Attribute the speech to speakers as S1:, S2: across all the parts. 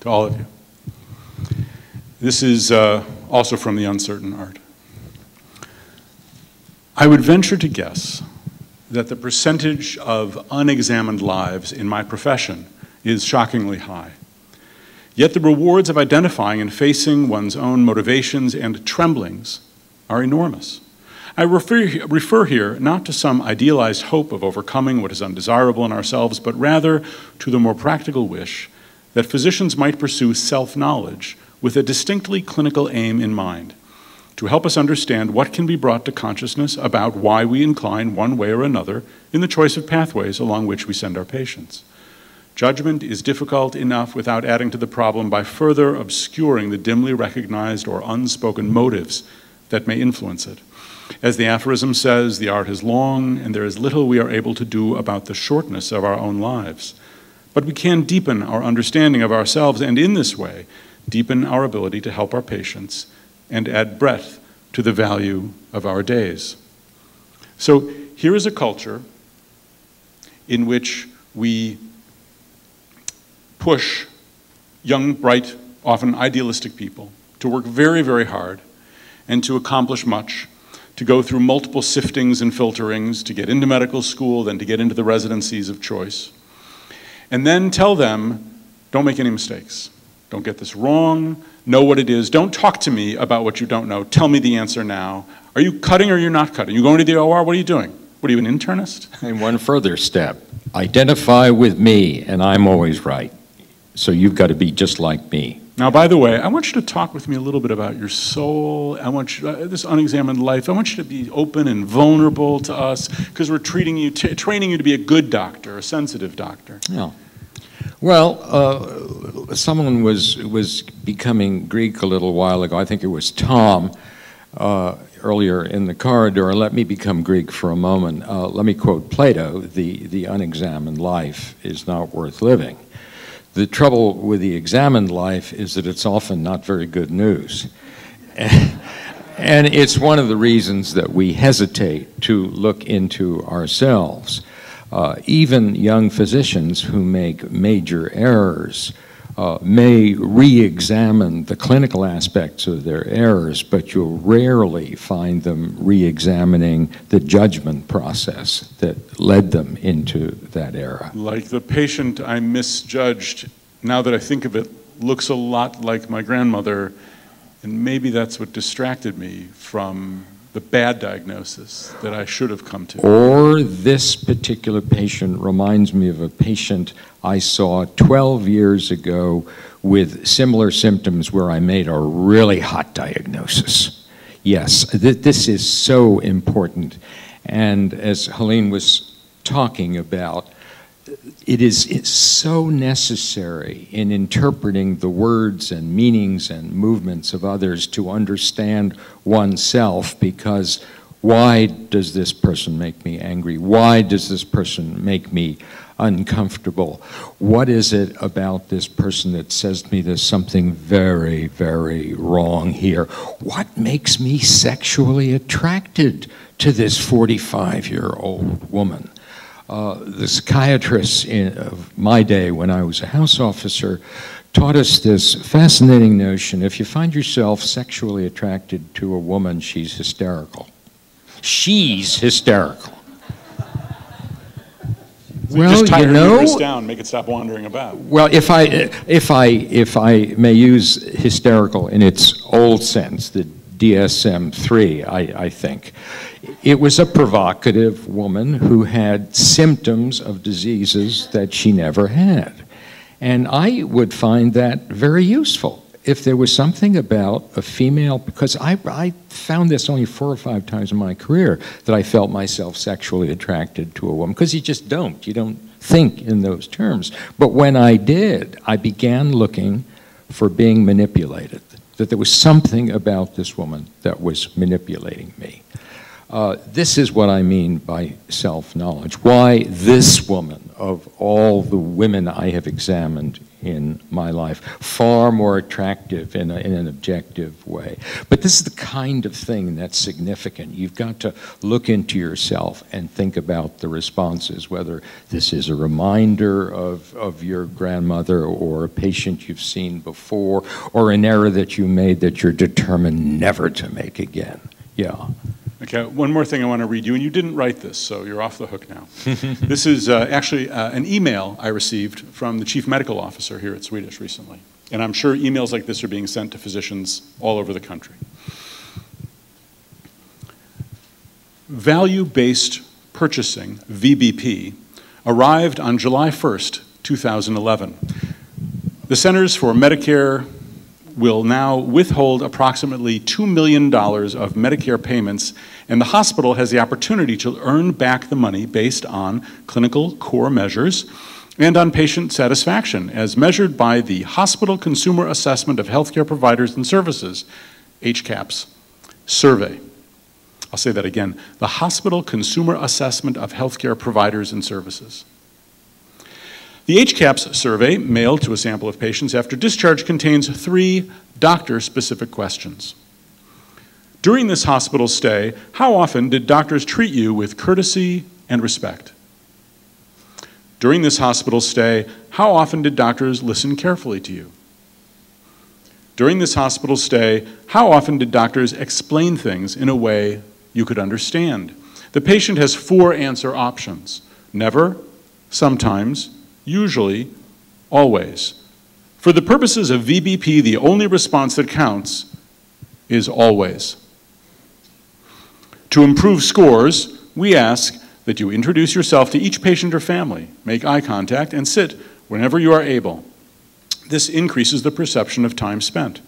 S1: to all of you. This is also from The Uncertain Art. I would venture to guess that the percentage of unexamined lives in my profession is shockingly high. Yet the rewards of identifying and facing one's own motivations and tremblings are enormous. I refer here not to some idealized hope of overcoming what is undesirable in ourselves, but rather to the more practical wish that physicians might pursue self-knowledge with a distinctly clinical aim in mind, to help us understand what can be brought to consciousness about why we incline one way or another in the choice of pathways along which we send our patients. Judgment is difficult enough without adding to the problem by further obscuring the dimly recognized or unspoken motives that may influence it. As the aphorism says, the art is long, and there is little we are able to do about the shortness of our own lives. But we can deepen our understanding of ourselves, and in this way, deepen our ability to help our patients and add breadth to the value of our days. So here is a culture in which we push young, bright, often idealistic people to work very, very hard and to accomplish much, to go through multiple siftings and filterings, to get into medical school, then to get into the residencies of choice, and then tell them, don't make any mistakes. Don't get this wrong. Know what it is. Don't talk to me about what you don't know. Tell me the answer now. Are you cutting or you're not cutting? You going to the OR? What are you doing? What are you, an internist?
S2: And one further step. Identify with me, and I'm always right. So you've got to be just like me.
S1: Now, by the way, I want you to talk with me a little bit about your soul. I want you, this unexamined life. I want you to be open and vulnerable to us because we're training you to be a good doctor, a sensitive doctor.
S2: Yeah. Well, someone was becoming Greek a little while ago. I think it was Tom earlier in the corridor. Let me become Greek for a moment. Let me quote Plato, the unexamined life is not worth living. The trouble with the examined life is that it's often not very good news. And it's one of the reasons that we hesitate to look into ourselves. Even young physicians who make major errors may re-examine the clinical aspects of their errors, but you'll rarely find them re-examining the judgment process that led them into that error.
S1: Like the patient I misjudged, now that I think of it, looks a lot like my grandmother, and maybe that's what distracted me from the bad diagnosis that I should have come to.
S2: Or this particular patient reminds me of a patient I saw 12 years ago with similar symptoms where I made a really hot diagnosis. Yes, this is so important. And as Helene was talking about, it's so necessary in interpreting the words and meanings and movements of others to understand oneself, because why does this person make me angry? Why does this person make me uncomfortable? What is it about this person that says to me there's something very, very wrong here? What makes me sexually attracted to this 45-year-old woman? The psychiatrists of my day, when I was a house officer, taught us this fascinating notion: if you find yourself sexually attracted to a woman, she's hysterical. She's hysterical.
S1: So well, just tie her uterus down, make it stop wandering about.
S2: Well, if I may use hysterical in its old sense, the DSM-3, I think. It was a provocative woman who had symptoms of diseases that she never had. And I would find that very useful. If there was something about a female, because I found this only 4 or 5 times in my career, that I felt myself sexually attracted to a woman, because you just don't. You don't think in those terms. But when I did, I began looking for being manipulated, that there was something about this woman that was manipulating me. This is what I mean by self-knowledge. Why this woman, of all the women I have examined in my life, far more attractive in an objective way. But this is the kind of thing that's significant. You've got to look into yourself and think about the responses, whether this is a reminder of your grandmother or a patient you've seen before, or an error that you made that you're determined never to make again. Yeah.
S1: Okay, one more thing I want to read you, and you didn't write this, so you're off the hook now. This is actually an email I received from the chief medical officer here at Swedish recently, and I'm sure emails like this are being sent to physicians all over the country. Value-based purchasing, VBP, arrived on July 1st, 2011. The Centers for Medicare will now withhold approximately $2 million of Medicare payments, and the hospital has the opportunity to earn back the money based on clinical core measures and on patient satisfaction, as measured by the Hospital Consumer Assessment of Healthcare Providers and Services, HCAHPS, survey. I'll say that again, the Hospital Consumer Assessment of Healthcare Providers and Services. The HCAHPS survey, mailed to a sample of patients after discharge, contains 3 doctor-specific questions. During this hospital stay, how often did doctors treat you with courtesy and respect? During this hospital stay, how often did doctors listen carefully to you? During this hospital stay, how often did doctors explain things in a way you could understand? The patient has 4 answer options: never, sometimes, usually, always. For the purposes of VBP, the only response that counts is always. To improve scores, we ask that you introduce yourself to each patient or family, make eye contact, and sit whenever you are able. This increases the perception of time spent.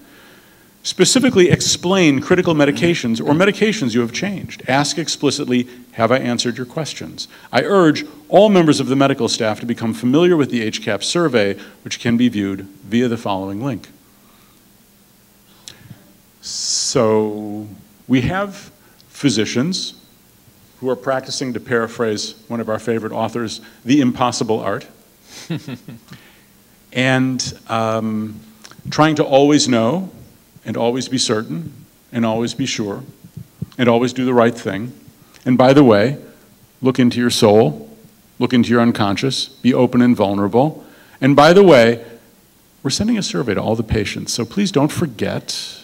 S1: Specifically explain critical medications or medications you have changed. Ask explicitly, have I answered your questions? I urge all members of the medical staff to become familiar with the HCAHPS survey, which can be viewed via the following link. So we have physicians who are practicing, to paraphrase one of our favorite authors, the impossible art, and trying to always know, and always be certain, and always be sure, and always do the right thing. And by the way, look into your soul, look into your unconscious, be open and vulnerable. And by the way, we're sending a survey to all the patients, so please don't forget,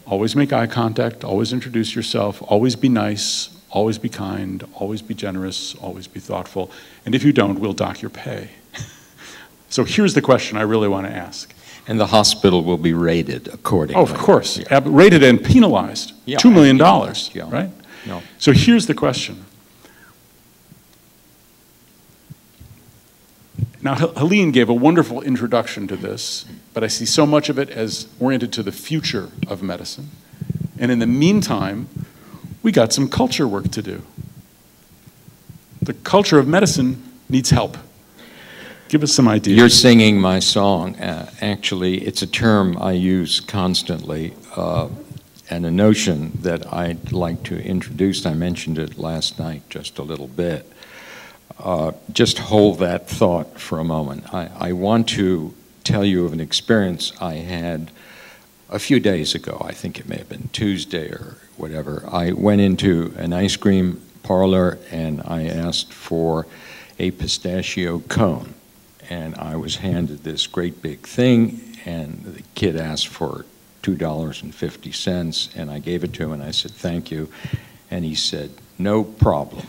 S1: always make eye contact, always introduce yourself, always be nice, always be kind, always be generous, always be thoughtful. And if you don't, we'll dock your pay. So here's the question I really want to ask.
S2: And the hospital will be rated accordingly.
S1: Oh, of course. Yeah. Rated and penalized. Yeah, $2 million, yeah. Right?
S2: No.
S1: So here's the question. Now, Helene gave a wonderful introduction to this, but I see so much of it as oriented to the future of medicine. And in the meantime, we got some culture work to do. The culture of medicine needs help. Give us some ideas.
S2: You're singing my song. Actually, it's a term I use constantly, and a notion that I'd like to introduce. I mentioned it last night just a little bit. Just hold that thought for a moment. I want to tell you of an experience I had a few days ago. I think it may have been Tuesday or whatever. I went into an ice cream parlor and I asked for a pistachio cone. And I was handed this great big thing, and the kid asked for $2.50, and I gave it to him, and I said, thank you. And he said, no problem.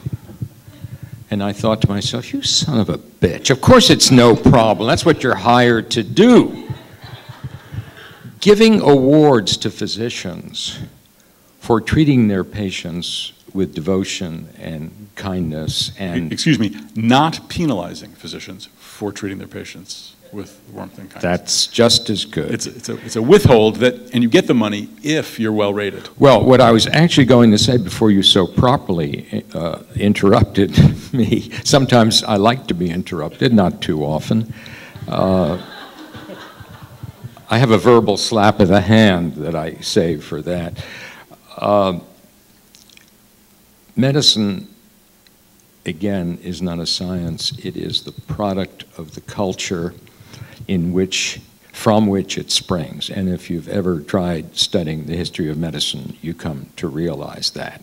S2: And I thought to myself, you son of a bitch, of course it's no problem. That's what you're hired to do. Giving awards to physicians for treating their patients with devotion and kindness and...
S1: Excuse me, not penalizing physicians for treating their patients with warmth and kindness.
S2: That's just as good.
S1: It's a withhold that, and you get the money if you're well rated.
S2: Well, what I was actually going to say before you so properly interrupted me, sometimes I like to be interrupted, not too often. I have a verbal slap of the hand that I save for that. Medicine, again, is not a science. It is the product of the culture. from which it springs. And if you've ever tried studying the history of medicine, you come to realize that.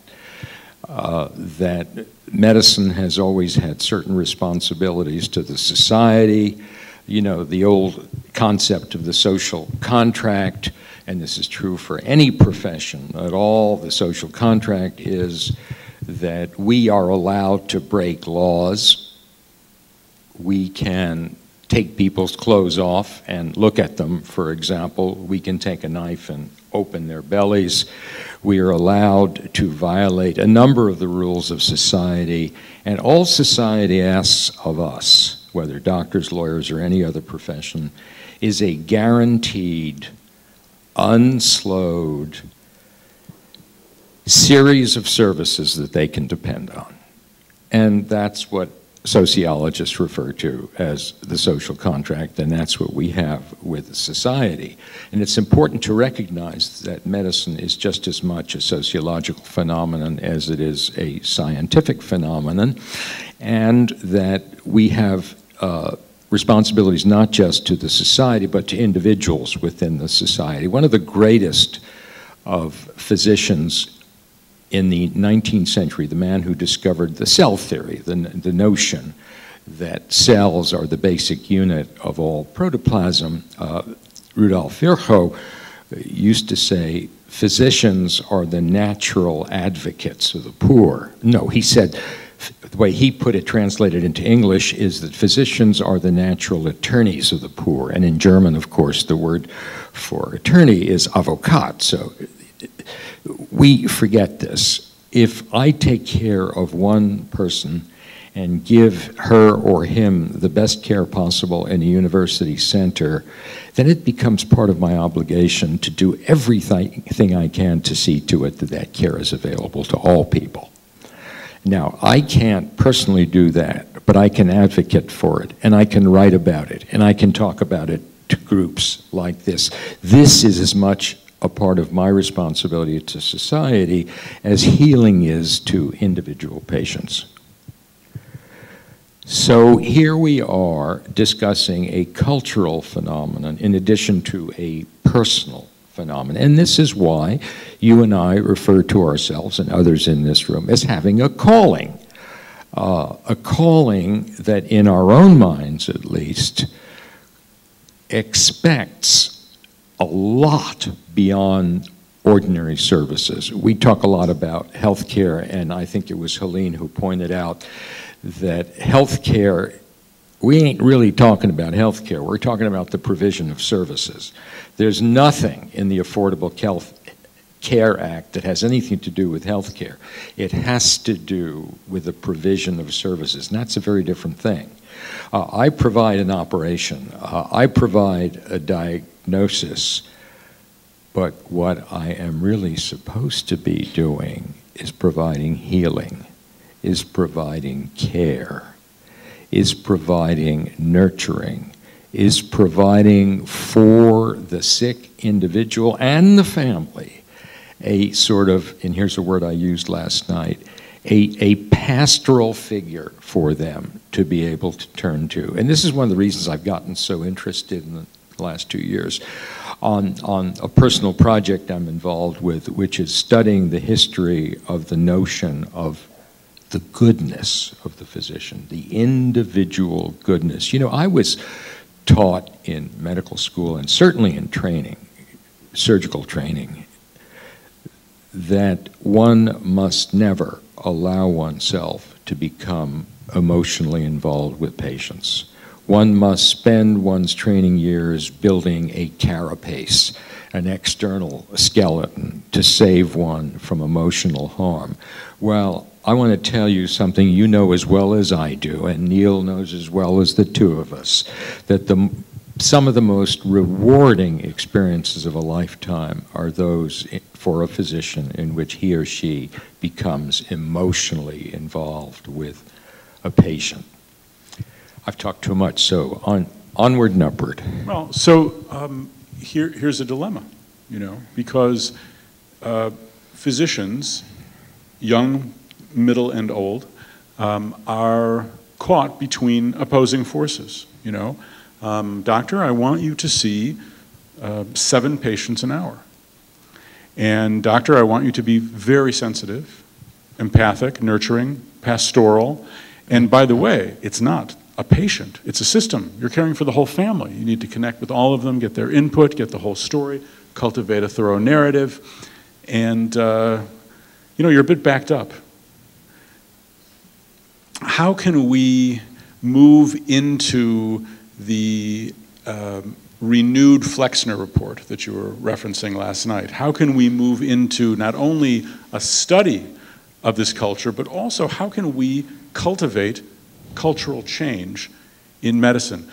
S2: That medicine has always had certain responsibilities to the society. You know, the old concept of the social contract, and this is true for any profession at all. The social contract is that we are allowed to break laws. We can take people's clothes off and look at them, for example. We can take a knife and open their bellies. We are allowed to violate a number of the rules of society, and all society asks of us, whether doctors, lawyers, or any other profession, is a guaranteed, unslowed series of services that they can depend on. And that's what sociologists refer to as the social contract, and that's what we have with society. And it's important to recognize that medicine is just as much a sociological phenomenon as it is a scientific phenomenon, and that we have responsibilities not just to the society, but to individuals within the society. One of the greatest of physicians in the 19th century, the man who discovered the cell theory, the notion that cells are the basic unit of all protoplasm, Rudolf Virchow, used to say, physicians are the natural advocates of the poor. No, he said, the way he put it, translated into English, is that physicians are the natural attorneys of the poor. And in German, of course, the word for attorney is Advocat. So we forget this. If I take care of one person and give her or him the best care possible in a university center, then it becomes part of my obligation to do everything I can to see to it that that care is available to all people. Now, I can't personally do that, but I can advocate for it, and I can write about it, and I can talk about it to groups like this. This is as much a part of my responsibility to society as healing is to individual patients. So here we are discussing a cultural phenomenon in addition to a personal phenomenon. And this is why you and I refer to ourselves and others in this room as having a calling that in our own minds at least expects a lot beyond ordinary services. We talk a lot about healthcare, and I think it was Helene who pointed out that healthcare, we ain't really talking about healthcare, we're talking about the provision of services. There's nothing in the Affordable Care Act that has anything to do with healthcare. It has to do with the provision of services, and that's a very different thing. I provide an operation, I provide a diagnosis, but what I am really supposed to be doing is providing healing, is providing care, is providing nurturing, is providing for the sick individual and the family a sort of, and here's a word I used last night, a pastoral figure for them to be able to turn to. And this is one of the reasons I've gotten so interested in the last 2 years on a personal project I'm involved with, which is studying the history of the notion of the goodness of the physician, the individual goodness. You know, I was taught in medical school and certainly in training, surgical training, that one must never allow oneself to become emotionally involved with patients. One must spend one's training years building a carapace, an external skeleton, to save one from emotional harm. Well, I want to tell you something you know as well as I do, and Neil knows as well as the two of us, that some of the most rewarding experiences of a lifetime are those for a physician in which he or she becomes emotionally involved with a patient. I've talked too much, so onward and upward.
S1: Well, so here's a dilemma, you know, because physicians, young, middle, and old, are caught between opposing forces, you know. doctor, I want you to see 7 patients an hour. And doctor, I want you to be very sensitive, empathic, nurturing, pastoral. And by the way, it's not a patient, it's a system. You're caring for the whole family. You need to connect with all of them, get their input, get the whole story, cultivate a thorough narrative. And you're a bit backed up. How can we move into the renewed Flexner report that you were referencing last night? How can we move into not only a study of this culture, but also how can we cultivate cultural change in medicine?